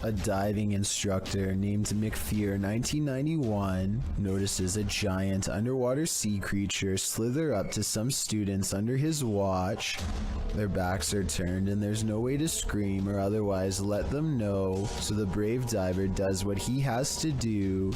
A diving instructor named McPhear 1991 notices a giant underwater sea creature slither up to some students under his watch. Their backs are turned and there's no way to scream or otherwise let them know, so the brave diver does what he has to do.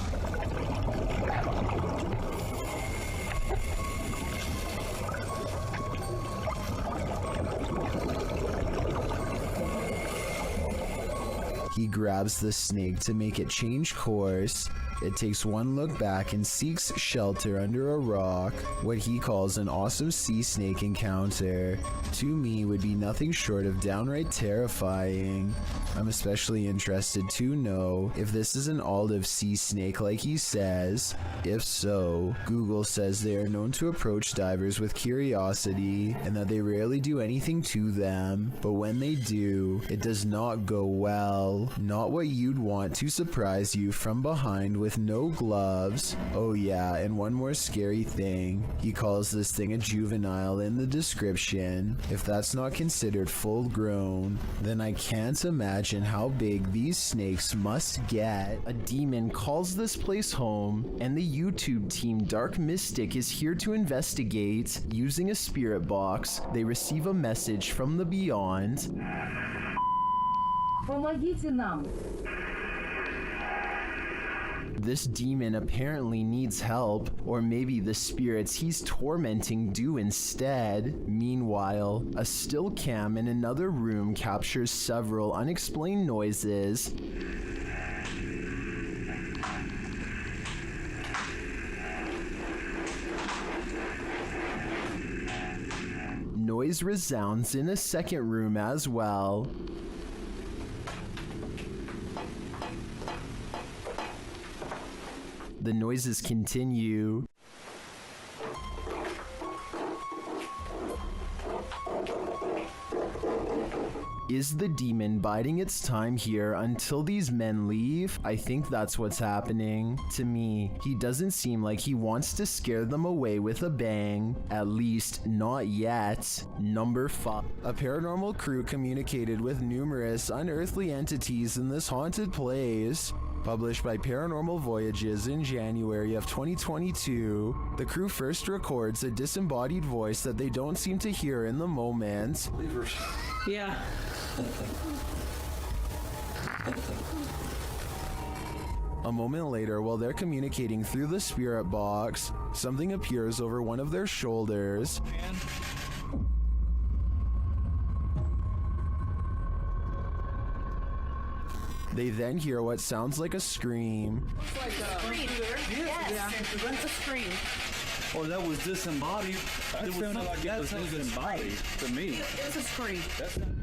He grabs the snake to make it change course. It takes one look back and seeks shelter under a rock. What he calls an awesome sea snake encounter, to me, would be nothing short of downright terrifying. I'm especially interested to know if this is an olive sea snake like he says. If so, Google says they are known to approach divers with curiosity and that they rarely do anything to them, but when they do, it does not go well. Not what you'd want to surprise you from behind with no gloves. Oh yeah, and one more scary thing. He calls this thing a juvenile in the description. If that's not considered full grown, then I can't imagine how big these snakes must get. A demon calls this place home, and the YouTube team Dark Mystic is here to investigate. Using a spirit box, they receive a message from the beyond. Помогите нам. This demon apparently needs help, or maybe the spirits he's tormenting do instead. Meanwhile, a still cam in another room captures several unexplained noises. Noise resounds in a second room as well. The noises continue. Is the demon biding its time here until these men leave? I think that's what's happening. To me, he doesn't seem like he wants to scare them away with a bang. At least, not yet. Number 5. A paranormal crew communicated with numerous unearthly entities in this haunted place. Published by Paranormal Voyages in January of 2022, the crew first records a disembodied voice that they don't seem to hear in the moment. Yeah. A moment later, while they're communicating through the spirit box, something appears over one of their shoulders. They then hear what sounds like a scream. It's like a scream. Yes. Yeah. It's a scream. Or that was disembodied. That sounded like it was disembodied to me. It's a scream.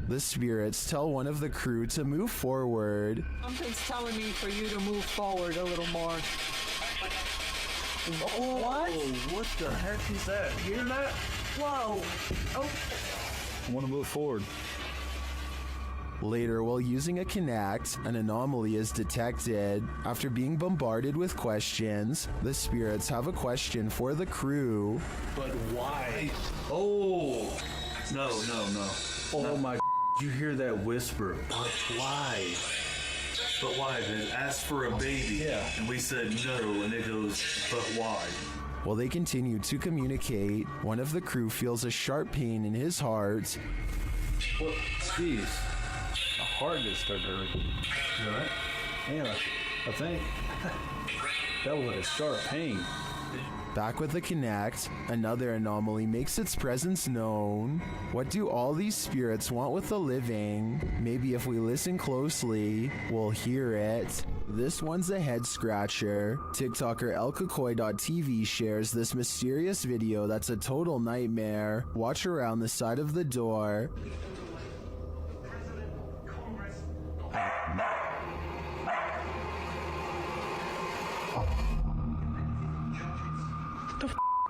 The spirits tell one of the crew to move forward. Something's telling me for you to move forward a little more. Oh, what the heck is that? Hear that? Whoa. Oh. I want to move forward. Later, while using a Kinect, an anomaly is detected. After being bombarded with questions, the spirits have a question for the crew. But why? Oh, no. Oh my, you hear that whisper? But why? But why? They asked for a baby, Yeah. and we said no, and it goes, but why? While they continue to communicate, one of the crew feels a sharp pain in his heart. What? Jeez. My heart just started hurting. You alright? Yeah, I think that was like a sharp pain. Back with the Kinect, another anomaly makes its presence known. What do all these spirits want with the living? Maybe if we listen closely, we'll hear it. This one's a head scratcher. TikToker elkakoi.tv shares this mysterious video that's a total nightmare. Watch around the side of the door.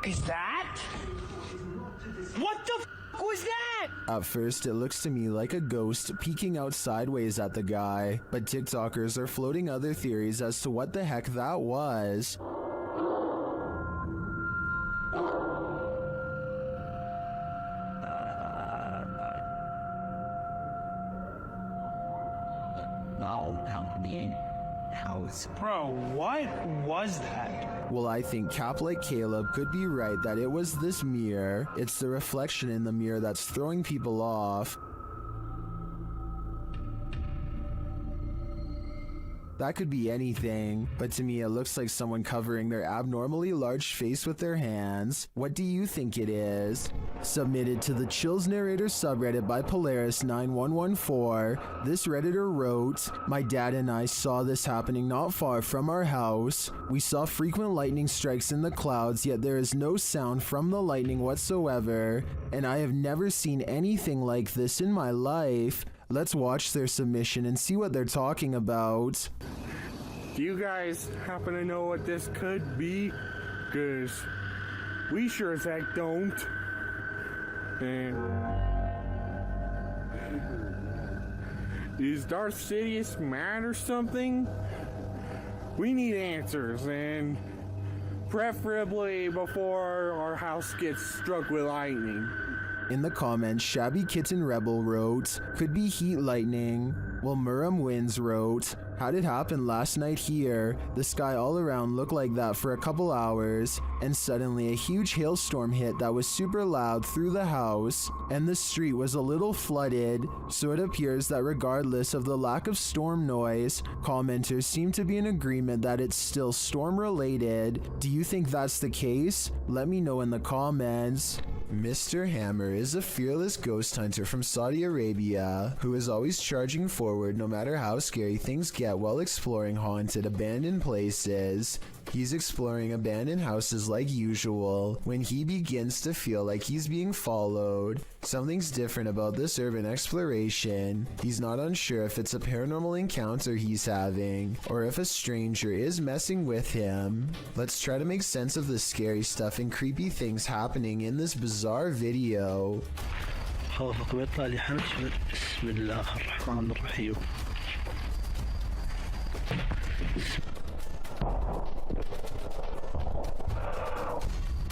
Is that? What the f was that? At first, it looks to me like a ghost peeking out sideways at the guy, but TikTokers are floating other theories as to what the heck that was. No. the house. Bro, what was that? Well, I think Cap like Caleb could be right that it was this mirror. It's the reflection in the mirror that's throwing people off. That could be anything, but to me it looks like someone covering their abnormally large face with their hands. What do you think it is? Submitted to the Chills Narrator subreddit by Polaris9114, this redditor wrote, "My dad and I saw this happening not far from our house. We saw frequent lightning strikes in the clouds, yet there is no sound from the lightning whatsoever, and I have never seen anything like this in my life." Let's watch their submission and see what they're talking about. Do you guys happen to know what this could be? Cause we sure as heck don't. And is Darth Sidious mad or something? We need answers, and preferably before our house gets struck with lightning. In the comments, Shabby Kitten Rebel wrote, "Could be heat lightning." While Muram Wins wrote, "How'd it happen last night here? The sky all around looked like that for a couple hours, and suddenly a huge hailstorm hit that was super loud through the house, and the street was a little flooded, so it appears that regardless of the lack of storm noise, commenters seem to be in agreement that it's still storm related. Do you think that's the case? Let me know in the comments." Mr. Hammer is a fearless ghost hunter from Saudi Arabia who is always charging forward no matter how scary things get while exploring haunted, abandoned places. He's exploring abandoned houses like usual when he begins to feel like he's being followed. Something's different about this urban exploration. He's not unsure if it's a paranormal encounter he's having or if a stranger is messing with him. Let's try to make sense of the scary stuff and creepy things happening in this bizarre video.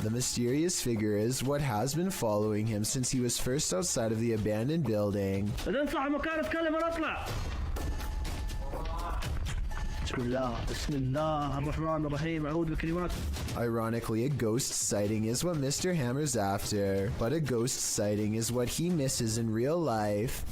The mysterious figure is what has been following him since he was first outside of the abandoned building. Ironically, a ghost sighting is what Mr. Hammer's after, but a ghost sighting is what he misses in real life.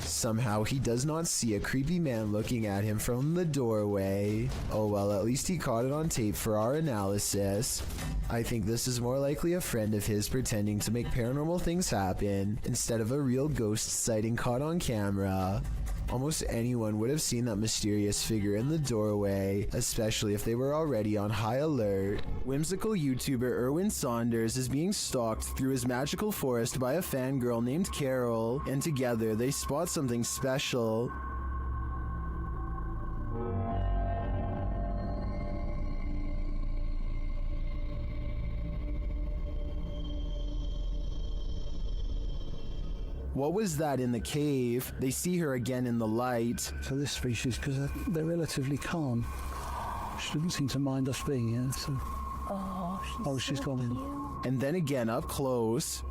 Somehow he does not see a creepy man looking at him from the doorway. Oh well, at least he caught it on tape for our analysis. I think this is more likely a friend of his pretending to make paranormal things happen instead of a real ghost sighting caught on camera. Almost anyone would have seen that mysterious figure in the doorway, especially if they were already on high alert. Whimsical YouTuber Irwin Saunders is being stalked through his magical forest by a fangirl named Carol, and together they spot something special. What was that in the cave? They see her again in the light. So this species, because they're relatively calm, she doesn't seem to mind us being here, so... Oh, she's gone in. And then again up close.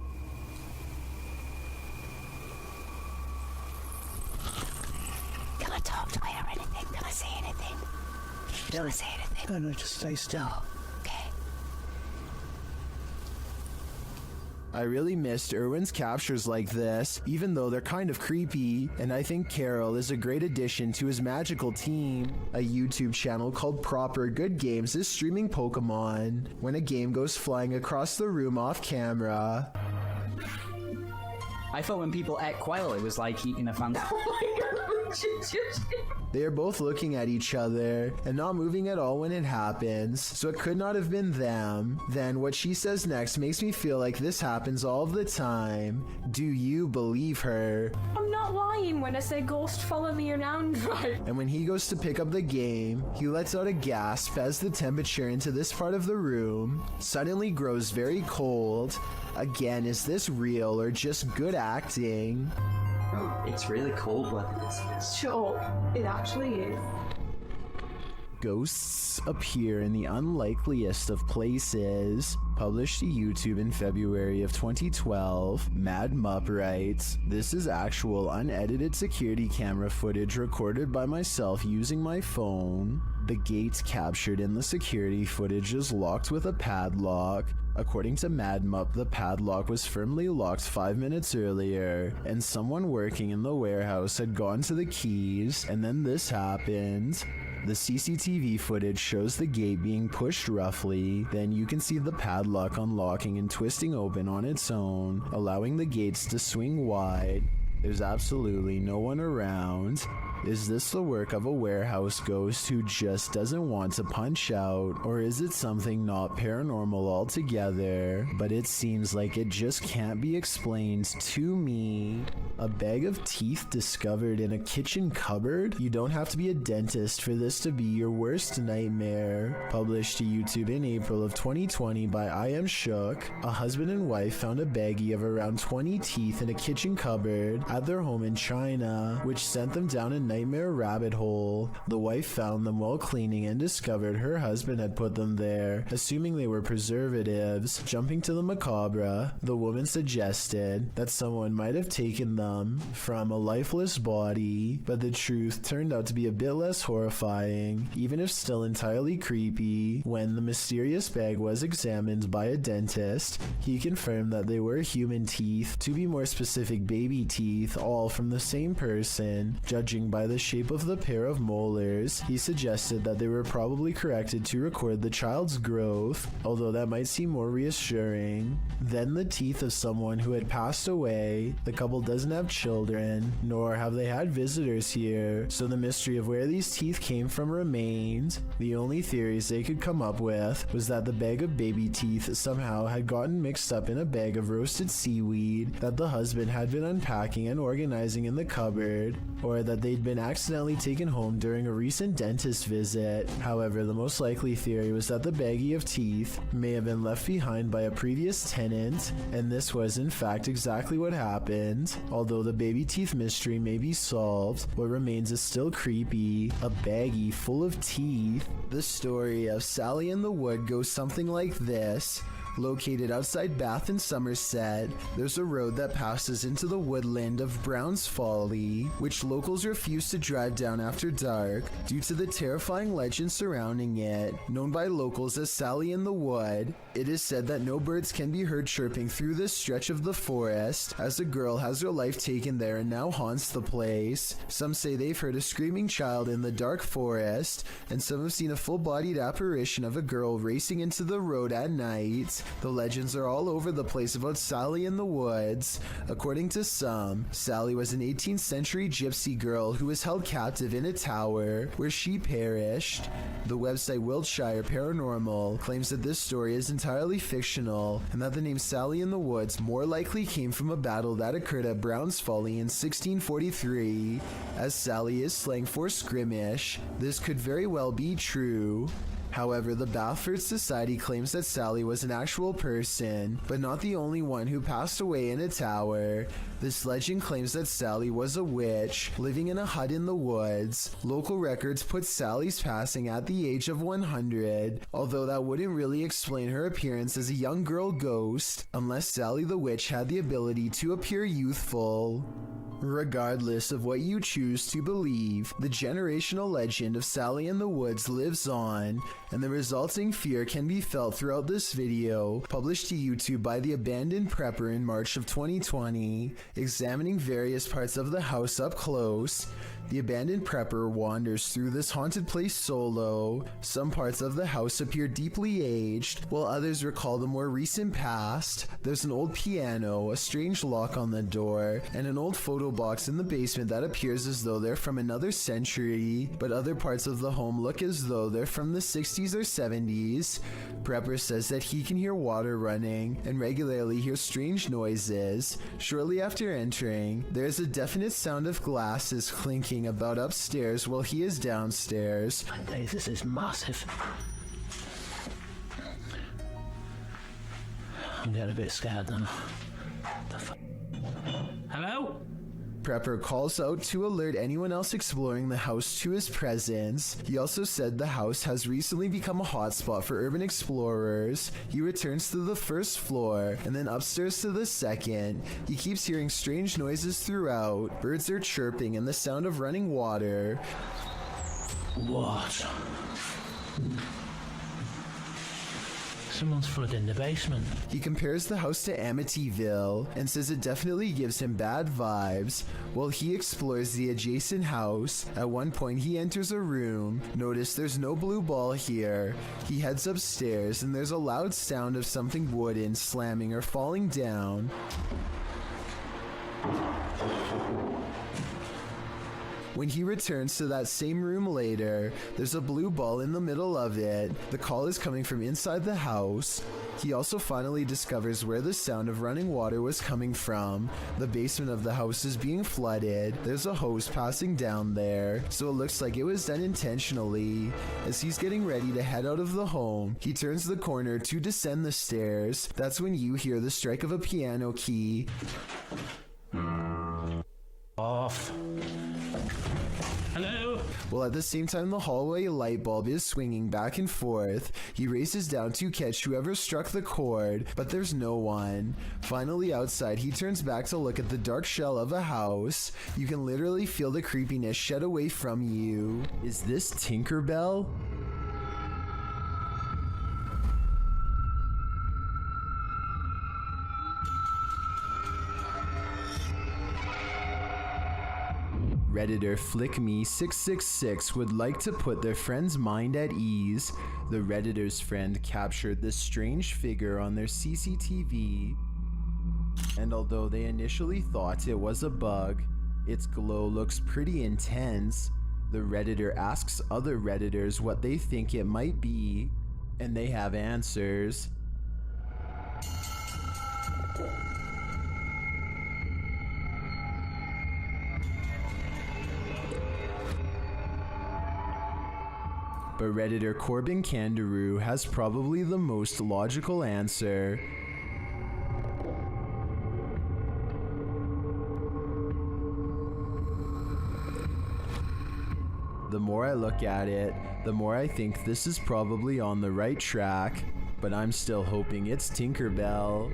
Can I talk to her or anything? Can I say anything? Can I say anything? No, just stay still. Okay. I really missed Irwin's captures like this, even though they're kind of creepy, and I think Carol is a great addition to his magical team. A YouTube channel called Proper Good Games is streaming Pokemon when a game goes flying across the room off camera. I thought when people ate quail, it was like eating a fan. They are both looking at each other and not moving at all when it happens, so it could not have been them. Then what she says next makes me feel like this happens all the time. Do you believe her? I'm not lying when I say ghost follow me around, right? And when he goes to pick up the game, he lets out a gasp as the temperature into this part of the room suddenly grows very cold. Again, is this real or just good acting? It's really cold weather this is. Sure, it actually is. Ghosts appear in the unlikeliest of places. Published to YouTube in February of 2012, Mad Mupp writes, "This is actual unedited security camera footage recorded by myself using my phone. The gate captured in the security footage is locked with a padlock. According to Mad Mupp, the padlock was firmly locked 5 minutes earlier, and someone working in the warehouse had gone to the keys, and then this happened. The CCTV footage shows the gate being pushed roughly, then you can see the padlock unlocking and twisting open on its own, allowing the gates to swing wide. There's absolutely no one around. Is this the work of a warehouse ghost who just doesn't want to punch out, or is it something not paranormal altogether? But it seems like it just can't be explained to me. A bag of teeth discovered in a kitchen cupboard? You don't have to be a dentist for this to be your worst nightmare." Published to YouTube in April of 2020 by I Am Shook, a husband and wife found a baggie of around 20 teeth in a kitchen cupboard at their home in China, which sent them down a nightmare rabbit hole. The wife found them while cleaning and discovered her husband had put them there, assuming they were preservatives. Jumping to the macabre, the woman suggested that someone might have taken them from a lifeless body, but the truth turned out to be a bit less horrifying, even if still entirely creepy. When the mysterious bag was examined by a dentist, he confirmed that they were human teeth, to be more specific baby teeth, all from the same person. Judging by the shape of the pair of molars, he suggested that they were probably corrected to record the child's growth, although that might seem more reassuring. Then the teeth of someone who had passed away. The couple doesn't have children, nor have they had visitors here, so the mystery of where these teeth came from remained. The only theories they could come up with was that the bag of baby teeth somehow had gotten mixed up in a bag of roasted seaweed that the husband had been unpacking and organizing in the cupboard, or that they'd been accidentally taken home during a recent dentist visit. However, the most likely theory was that the baggie of teeth may have been left behind by a previous tenant, and this was in fact exactly what happened. Although the baby teeth mystery may be solved, what remains is still creepy. A baggie full of teeth. The story of Sally in the Wood goes something like this. Located outside Bath in Somerset, there's a road that passes into the woodland of Brown's Folly, which locals refuse to drive down after dark due to the terrifying legend surrounding it. Known by locals as Sally in the Wood, it is said that no birds can be heard chirping through this stretch of the forest, as a girl has her life taken there and now haunts the place. Some say they've heard a screaming child in the dark forest, and some have seen a full-bodied apparition of a girl racing into the road at night. The legends are all over the place about Sally in the Woods. According to some, Sally was an 18th century gypsy girl who was held captive in a tower where she perished. The website Wiltshire Paranormal claims that this story is entirely fictional and that the name Sally in the Woods more likely came from a battle that occurred at Brown's Folly in 1643. As Sally is slang for skirmish, this could very well be true. However, the Bathford Society claims that Sally was an actual person, but not the only one who passed away in a tower. This legend claims that Sally was a witch, living in a hut in the woods. Local records put Sally's passing at the age of 100, although that wouldn't really explain her appearance as a young girl ghost, unless Sally the witch had the ability to appear youthful. Regardless of what you choose to believe, the generational legend of Sally in the Woods lives on, and the resulting fear can be felt throughout this video, published to YouTube by the Abandoned Prepper in March of 2020. Examining various parts of the house up close, the Abandoned Prepper wanders through this haunted place solo. Some parts of the house appear deeply aged, while others recall the more recent past. There's an old piano, a strange lock on the door, and an old photo box in the basement that appears as though they're from another century, but other parts of the home look as though they're from the 60s or 70s. Prepper says that he can hear water running and regularly hears strange noises. Shortly after entering, there's a definite sound of glasses clinking about upstairs while he is downstairs. Hey, this is massive. I'm getting a bit scared then. Hello? Prepper calls out to alert anyone else exploring the house to his presence. He also said the house has recently become a hotspot for urban explorers. He returns to the first floor and then upstairs to the second. He keeps hearing strange noises throughout. Birds are chirping and the sound of running water. What? Someone's flooding the basement. He compares the house to Amityville and says it definitely gives him bad vibes. While he explores the adjacent house, at one point he enters a room. Notice there's no blue ball here. He heads upstairs and there's a loud sound of something wooden slamming or falling down. When he returns to that same room later, there's a blue ball in the middle of it. The call is coming from inside the house. He also finally discovers where the sound of running water was coming from. The basement of the house is being flooded. There's a hose passing down there, so it looks like it was done intentionally. As he's getting ready to head out of the home, he turns the corner to descend the stairs. That's when you hear the strike of a piano key. Off. Hello? Well, at the same time, the hallway light bulb is swinging back and forth. He races down to catch whoever struck the cord, but there's no one. Finally, outside, he turns back to look at the dark shell of a house. You can literally feel the creepiness shed away from you. Is this Tinkerbell? Redditor FlickMe666 would like to put their friend's mind at ease. The Redditor's friend captured this strange figure on their CCTV, and although they initially thought it was a bug, its glow looks pretty intense. The Redditor asks other Redditors what they think it might be, and they have answers. But Redditor Corbin Kangaroo has probably the most logical answer. The more I look at it, the more I think this is probably on the right track, but I'm still hoping it's Tinkerbell.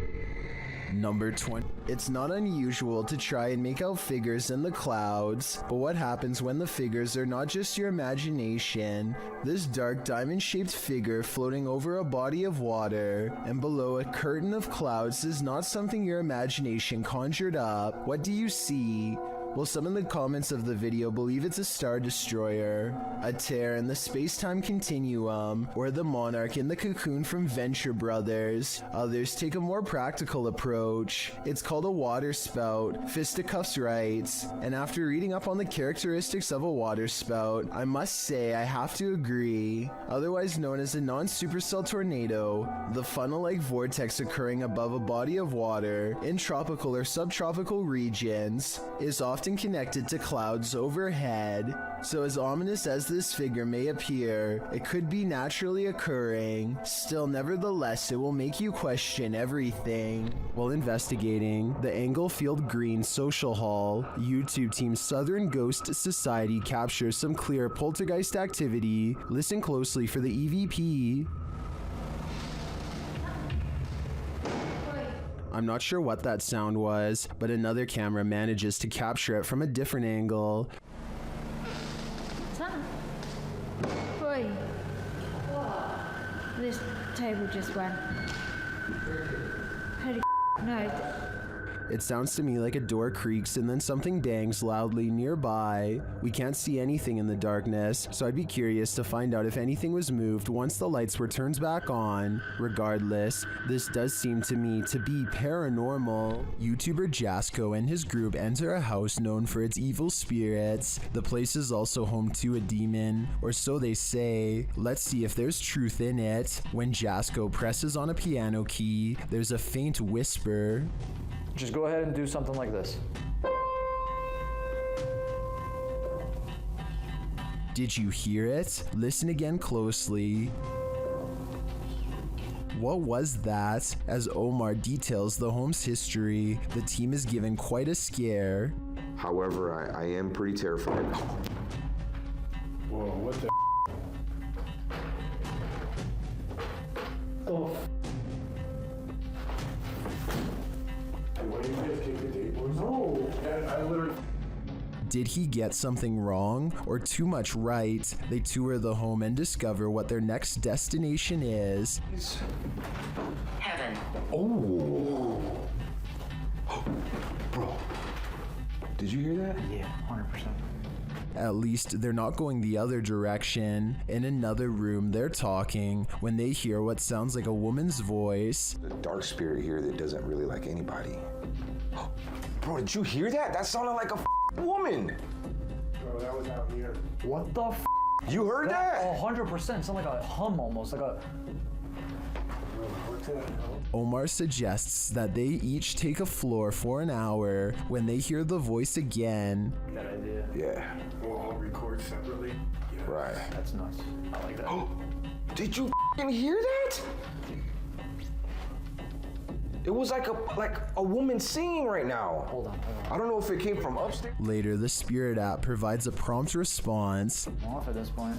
Number 20. It's not unusual to try and make out figures in the clouds, but what happens when the figures are not just your imagination? This dark diamond-shaped figure floating over a body of water and below a curtain of clouds is not something your imagination conjured up. What do you see? Well, some in the comments of the video believe it's a star destroyer, a tear in the space-time continuum, or the monarch in the cocoon from Venture Brothers. Others take a more practical approach. It's called a water spout, Fisticuffs writes, and after reading up on the characteristics of a water spout, I must say I have to agree. Otherwise known as a non-supercell tornado, the funnel-like vortex occurring above a body of water in tropical or subtropical regions is often connected to clouds overhead. So as ominous as this figure may appear, it could be naturally occurring. Still, nevertheless, it will make you question everything. While investigating the Englefield Green Social Hall, YouTube team Southern Ghost Society captures some clear poltergeist activity. Listen closely for the EVP. I'm not sure what that sound was, but another camera manages to capture it from a different angle. What's that? Boy. What? This table just went. Holy no. It sounds to me like a door creaks and then something bangs loudly nearby. We can't see anything in the darkness, so I'd be curious to find out if anything was moved once the lights were turned back on. Regardless, this does seem to me to be paranormal. YouTuber Jasko and his group enter a house known for its evil spirits. The place is also home to a demon, or so they say. Let's see if there's truth in it. When Jasko presses on a piano key, there's a faint whisper. Just go ahead and do something like this. Did you hear it? Listen again closely. What was that? As Omar details the home's history, the team is given quite a scare. However, I am pretty terrified. Whoa, what the? Oh. Why didn't you guys take the date, boys? No, I literally. Did he get something wrong or too much right? They tour the home and discover what their next destination is. Heaven. Oh. Bro, did you hear that? Yeah, 100%. At least they're not going the other direction. In another room, they're talking when they hear what sounds like a woman's voice. The dark spirit here that doesn't really like anybody. Bro, did you hear that? That sounded like a woman. Bro, that was out here. What the f? You heard that? 100%. Sound like a hum almost, like a... What the hell? Omar suggests that they each take a floor for an hour. When they hear the voice again, Good idea. Yeah. We'll all record separately. Yeah. Right. That's nuts. I like that. Did you hear that? It was like a woman singing right now. Hold on. I don't know if it came from upstairs. later the Spirit app provides a prompt response. I'm off at this point.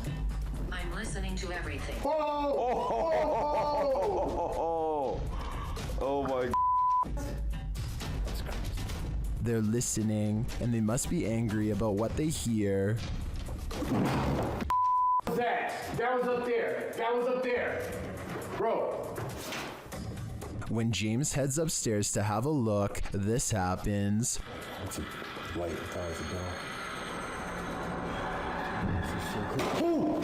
I'm listening to everything. Oh my. They're listening, and they must be angry about what they hear. That was up there. That was up there. Bro. When James heads upstairs to have a look, this happens. It's a light. Oh, it's a bell. Ooh.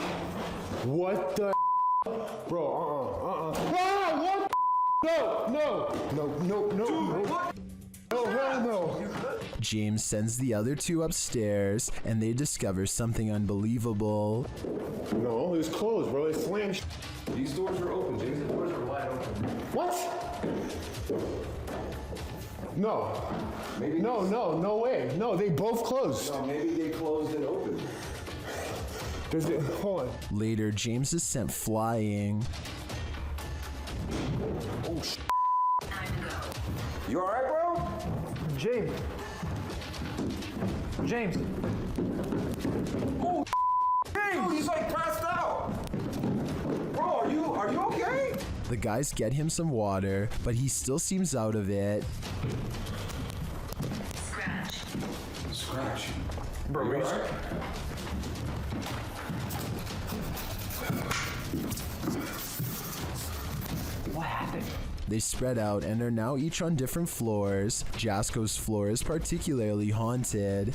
What the? Bro, Ah, what? No. No, hell no. James sends the other two upstairs, and they discover something unbelievable. No, it's closed, bro. It's slammed. These doors are open, James. The doors are wide open. What? No. Maybe. No way. No, they both closed. No, maybe they closed and opened. Hold on. Later, James is sent flying. Oh, Time to go. You all right, bro? James. Oh, James, he's like passed out. Bro, are you okay? The guys get him some water, but he still seems out of it. Scratch. Bro, you all right? what happened? They spread out and are now each on different floors. Jasko's floor is particularly haunted.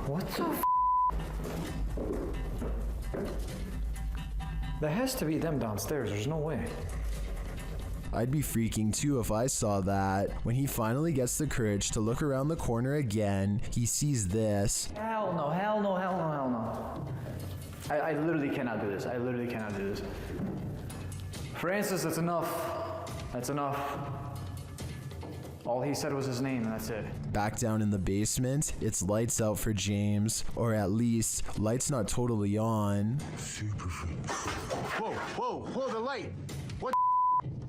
What the f? That has to be them downstairs. There's no way. I'd be freaking too if I saw that. When he finally gets the courage to look around the corner again, he sees this. Hell no. I literally cannot do this. Francis, that's enough. All he said was his name, and that's it. Back down in the basement, it's lights out for James, or at least, lights not totally on. Whoa, the light. What?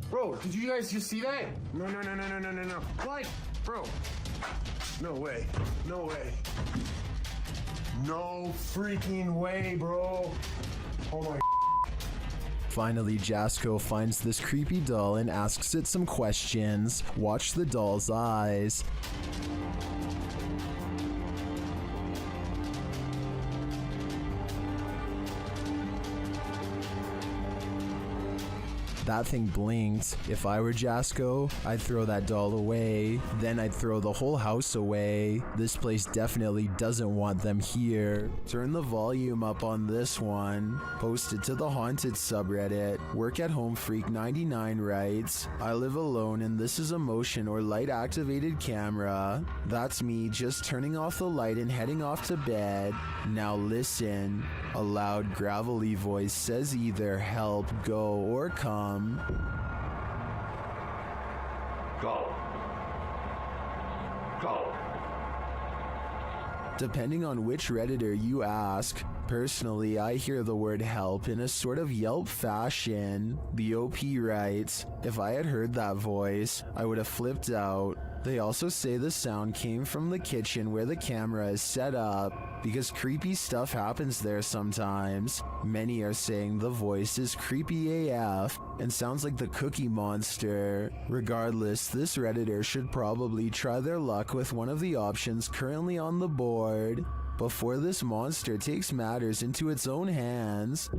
Bro, did you guys just see that? No. Light, bro. No way. No freaking way, bro. Oh my. Finally, Jasko finds this creepy doll and asks it some questions. Watch the doll's eyes. That thing blinked. If I were Jasko, I'd throw that doll away. Then I'd throw the whole house away. This place definitely doesn't want them here. Turn the volume up on this one. Posted to the Haunted subreddit. Work at Home Freak 99 writes, I live alone and this is a motion or light activated camera. That's me just turning off the light and heading off to bed. Now listen. A loud gravelly voice says either help, go, or come. Go. Depending on which Redditor you ask, Personally, I hear the word help in a sort of Yelp fashion. The OP writes, if I had heard that voice, I would have flipped out. They also say the sound came from the kitchen where the camera is set up, because creepy stuff happens there sometimes. Many are saying the voice is creepy AF and sounds like the Cookie Monster. Regardless, this Redditor should probably try their luck with one of the options currently on the board before this monster takes matters into its own hands.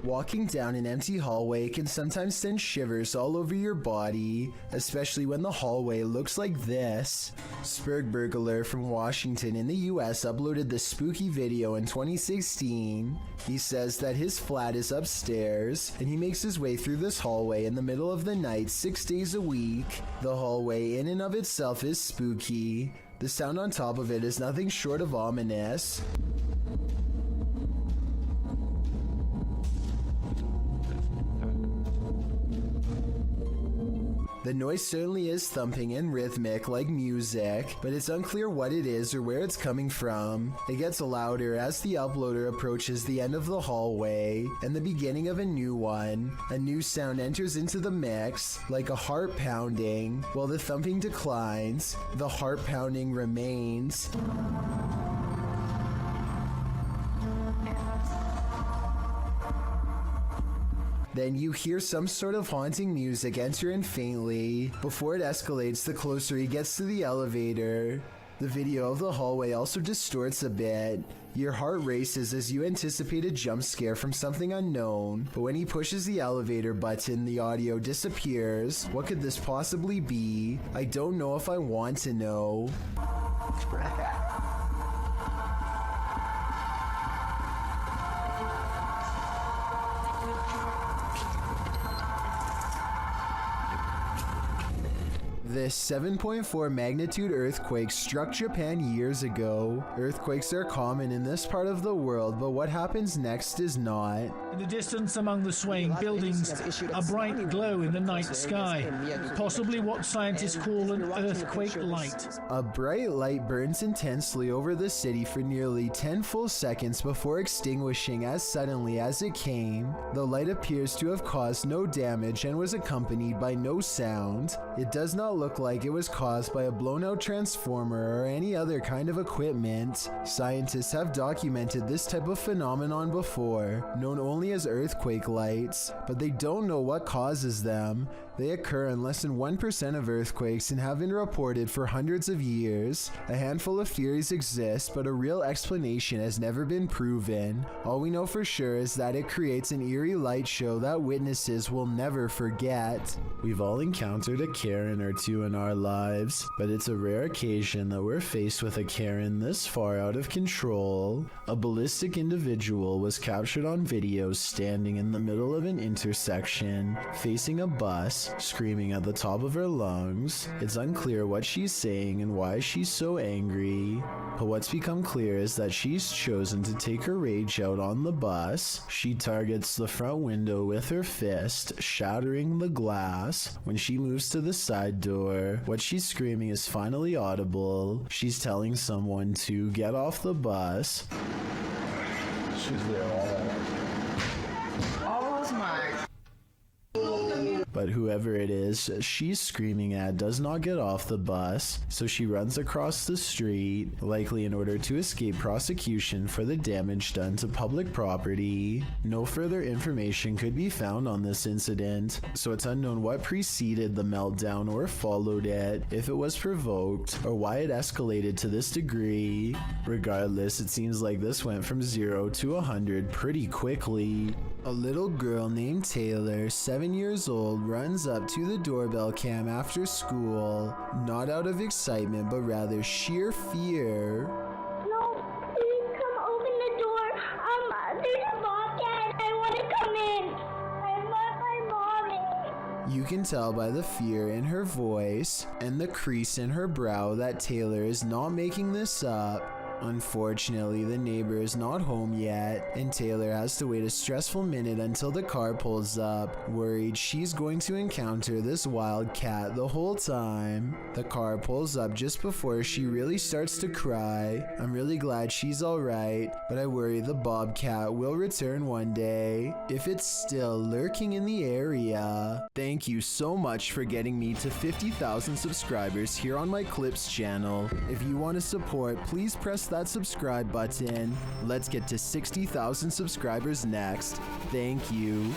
Walking down an empty hallway can sometimes send shivers all over your body, especially when the hallway looks like this. Spurgburglar from Washington in the US uploaded this spooky video in 2016. He says that his flat is upstairs, and he makes his way through this hallway in the middle of the night 6 days a week. The hallway in and of itself is spooky. The sound on top of it is nothing short of ominous. The noise certainly is thumping and rhythmic like music, but it's unclear what it is or where it's coming from. It gets louder as the uploader approaches the end of the hallway and the beginning of a new one. A new sound enters into the mix, like a heart pounding. While the thumping declines, the heart pounding remains. Then you hear some sort of haunting music enter in faintly, before it escalates the closer he gets to the elevator. The video of the hallway also distorts a bit. Your heart races as you anticipate a jump scare from something unknown, but when he pushes the elevator button, the audio disappears. What could this possibly be? I don't know if I want to know. This 7.4 magnitude earthquake struck Japan years ago. Earthquakes are common in this part of the world, but what happens next is not. In the distance among the swaying buildings, a bright glow in the night sky, possibly what scientists call an earthquake light. A bright light burns intensely over the city for nearly 10 full seconds before extinguishing as suddenly as it came. The light appears to have caused no damage and was accompanied by no sound. It does not look like it was caused by a blown out transformer or any other kind of equipment. Scientists have documented this type of phenomenon before, known only as earthquake lights, but they don't know what causes them. They occur in less than 1% of earthquakes and have been reported for hundreds of years. A handful of theories exist, but a real explanation has never been proven. All we know for sure is that it creates an eerie light show that witnesses will never forget. We've all encountered a Karen or two in our lives, but it's a rare occasion that we're faced with a Karen this far out of control. A ballistic individual was captured on video standing in the middle of an intersection, facing a bus, screaming at the top of her lungs. It's unclear what she's saying and why she's so angry, but what's become clear is that she's chosen to take her rage out on the bus. She targets the front window with her fist, shattering the glass. When she moves to the side door, what she's screaming is finally audible. She's telling someone to get off the bus. She's there. Oh my. But whoever it is she's screaming at does not get off the bus, so she runs across the street, likely in order to escape prosecution for the damage done to public property. No further information could be found on this incident, so it's unknown what preceded the meltdown or followed it, if it was provoked, or why it escalated to this degree. Regardless, it seems like this went from 0 to 100 pretty quickly. A little girl named Taylor, 7 years old, runs up to the doorbell cam after school, not out of excitement but rather sheer fear. No, please come open the door. There's a bobcat. I want to come in. I love my mommy. You can tell by the fear in her voice and the crease in her brow that Taylor is not making this up. Unfortunately, the neighbor is not home yet, and Taylor has to wait a stressful minute until the car pulls up, worried she's going to encounter this wild cat the whole time. The car pulls up just before she really starts to cry. I'm really glad she's alright, but I worry the bobcat will return one day, if it's still lurking in the area. Thank you so much for getting me to 50,000 subscribers here on my Clips channel. If you want to support, please press that subscribe button. Let's get to 60,000 subscribers next. Thank you.